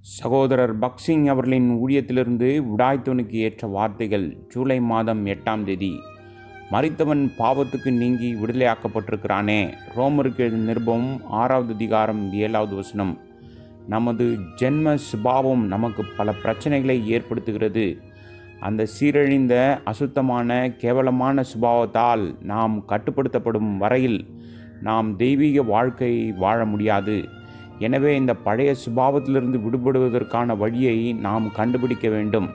சகோதரர் பக்சிங் அவர்களின் ஊழியத்திலிருந்து விடாய்த்தவனுக்கு ஏற்ற வார்த்தைகள். ஜூலை மாதம் 8ஆம் தேதி. மரித்தவன் பாவத்துக்கு நீங்கி விடுதலையாக்கப்பட்டிருக்கிறானே. ரோமருக்கு எழுதிய நிருபம் 6வது அதிகாரம் 7வது வசனம். நமது ஜென்ம சுபாவம் நமக்கு பல பிரச்சனைகளை ஏற்படுத்துகிறது. அந்த சீரழிந்த அசுத்தமான கேவலமான சுபாவத்தால் நாம் கட்டுப்படுத்தப்படும் வரையில் நாம் தெய்வீக வாழ்க்கை வாழ முடியாது. எனவே இந்த பழைய சுபாவத்திலிருந்து விடுபடுவதற்கான வழியை நாம் கண்டுபிடிக்க வேண்டும்.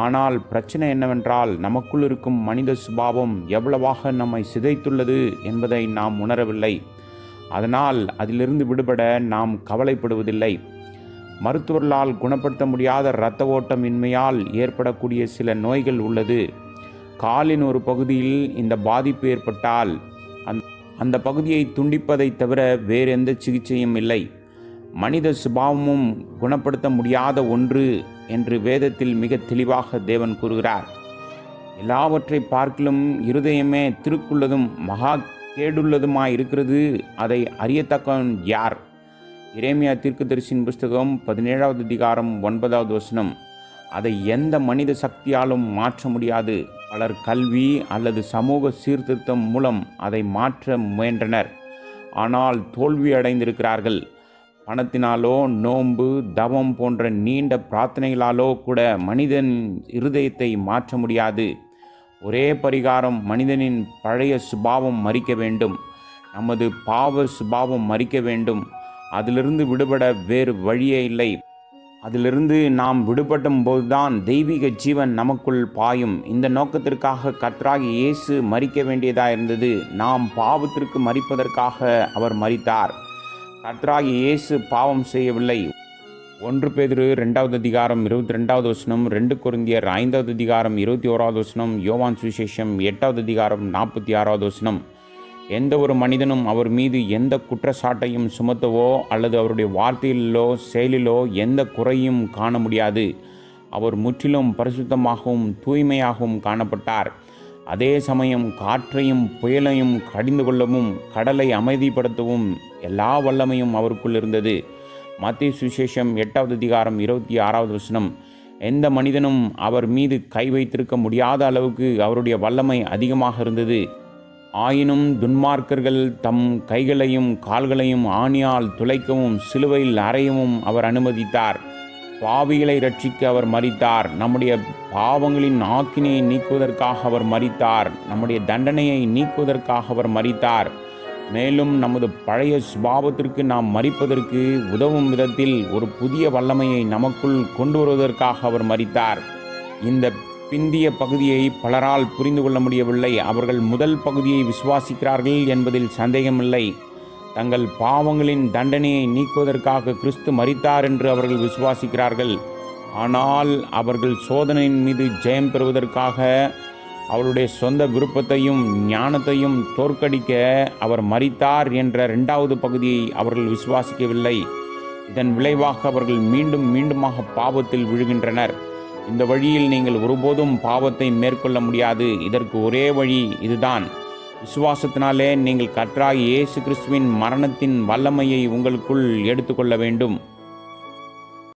ஆனால் பிரச்சனை என்னவென்றால், நமக்குள் இருக்கும் மனித சுபாவம் எவ்வளவாக நம்மை சிதைத்துள்ளது என்பதை நாம் உணரவில்லை. அதனால் அதிலிருந்து விடுபட நாம் கவலைப்படுவதில்லை. மருத்துவர்களால் குணப்படுத்த முடியாத இரத்த ஓட்டம் இன்மையால் ஏற்படக்கூடிய சில நோய்கள் உள்ளது. காலின் ஒரு பகுதியில் இந்த பாதிப்பு ஏற்பட்டால் அந்த பகுதியை துண்டிப்பதை தவிர வேறு எந்த சிகிச்சையும் இல்லை. மனித சுபாவமும் குணப்படுத்த முடியாத ஒன்று என்று வேதத்தில் மிக தெளிவாக தேவன் கூறுகிறார். எல்லாவற்றை பார்க்கிலும் இருதயமே திருக்குள்ளதும் மகா கேடுள்ளதுமாய் இருக்கிறது, அதை அறியத்தக்கவன் யார்? எரேமியா தீர்க்கதரிசியின் புஸ்தகம் 17வது அதிகாரம் 9வது வசனம். அதை எந்த மனித சக்தியாலும் மாற்ற முடியாது. பலர் கல்வி அல்லது சமூக சீர்திருத்தம் மூலம் அதை மாற்ற முயன்றனர், ஆனால் தோல்வி அடைந்திருக்கிறார்கள். பணத்தினாலோ நோன்பு தவம் போன்ற நீண்ட பிரார்த்தனைகளாலோ கூட மனிதன் இருதயத்தை மாற்ற முடியாது. ஒரே பரிகாரம், மனிதனின் பழைய சுபாவம் மரிக்க வேண்டும். நமது பாவ சுபாவம் மரிக்க வேண்டும். அதிலிருந்து விடுபட வேறு வழியே இல்லை. அதிலிருந்து நாம் விடுபடும் போதுதான் தெய்வீக ஜீவன் நமக்குள் பாயும். இந்த நோக்கத்திற்காக கர்த்தராகிய இயேசு மரிக்க வேண்டியதாயிருந்தது. நாம் பாவத்திற்கு மரிப்பதற்காக அவர் மரித்தார். கர்த்தராகிய இயேசு பாவம் செய்யவில்லை. 1 பேதுரு 2வது அதிகாரம் 22வது வசனம், 2 கொரிந்தியர் 5வது அதிகாரம் 21வது வசனம், யோவான் சுவிசேஷம் 8வது அதிகாரம் 46வது வசனம். எந்த ஒரு மனிதனும் அவர் மீது எந்த குற்றச்சாட்டையும் சுமத்தவோ அல்லது அவருடைய வார்த்தையிலோ செயலிலோ எந்த குறையும் காண முடியாது. அவர் முற்றிலும் பரிசுத்தமாகவும் தூய்மையாகவும் காணப்பட்டார். அதே சமயம் காற்றையும் புயலையும் கடிந்து கொள்ளவும் கடலை அமைதிப்படுத்தவும் எல்லா வல்லமையும் அவருக்குள் இருந்தது. மத்தேயு சுவிசேஷம் 8வது அதிகாரம் 26வது வசனம். எந்த மனிதனும் அவர் மீது கை வைத்திருக்க முடியாத அளவுக்கு அவருடைய வல்லமை அதிகமாக இருந்தது. ஆயினும் துன்மார்க்கர்கள் தம் கைகளையும் கால்களையும் ஆணியால் துளைக்கவும் சிலுவையில் அறையவும் அவர் அனுமதித்தார். பாவிகளை ரட்சிக்க அவர் மரித்தார். நம்முடைய பாவங்களின் ஆக்கினையை நீக்குவதற்காக அவர் மரித்தார். நம்முடைய தண்டனையை நீக்குவதற்காக அவர் மரித்தார். மேலும் நமது பழைய சுபாவத்திற்கு நாம் மரிப்பதற்கு உதவும் விதத்தில் ஒரு புதிய வல்லமையை நமக்குள் கொண்டு வருவதற்காக அவர் மரித்தார். இந்த பிந்திய பகுதியை பலரால் புரிந்து கொள்ள முடியவில்லை. அவர்கள் முதல் பகுதியை விசுவாசிக்கிறார்கள் என்பதில் சந்தேகமில்லை. தங்கள் பாவங்களின் தண்டனையை நீக்குவதற்காக கிறிஸ்து மரித்தார் என்று அவர்கள் விசுவாசிக்கிறார்கள். ஆனால் அவர்கள் சோதனையின் மீது ஜெயம் பெறுவதற்காக அவருடைய சொந்த விருப்பத்தையும் ஞானத்தையும் தோற்கடிக்க அவர் மரித்தார் என்ற 2வது பகுதியை அவர்கள் விசுவாசிக்கவில்லை. இதன் விளைவாக அவர்கள் மீண்டும் மீண்டுமாக பாவத்தில் விழுகின்றனர். இந்த வழியில் நீங்கள் ஒருபோதும் பாவத்தை மேற்கொள்ள முடியாது. இதற்கு ஒரே வழி இதுதான். விசுவாசத்தினாலே நீங்கள் கர்த்தராகிய இயேசு கிறிஸ்துவின் மரணத்தின் வல்லமையை உங்களுக்குள் எடுத்துக்கொள்ள வேண்டும்.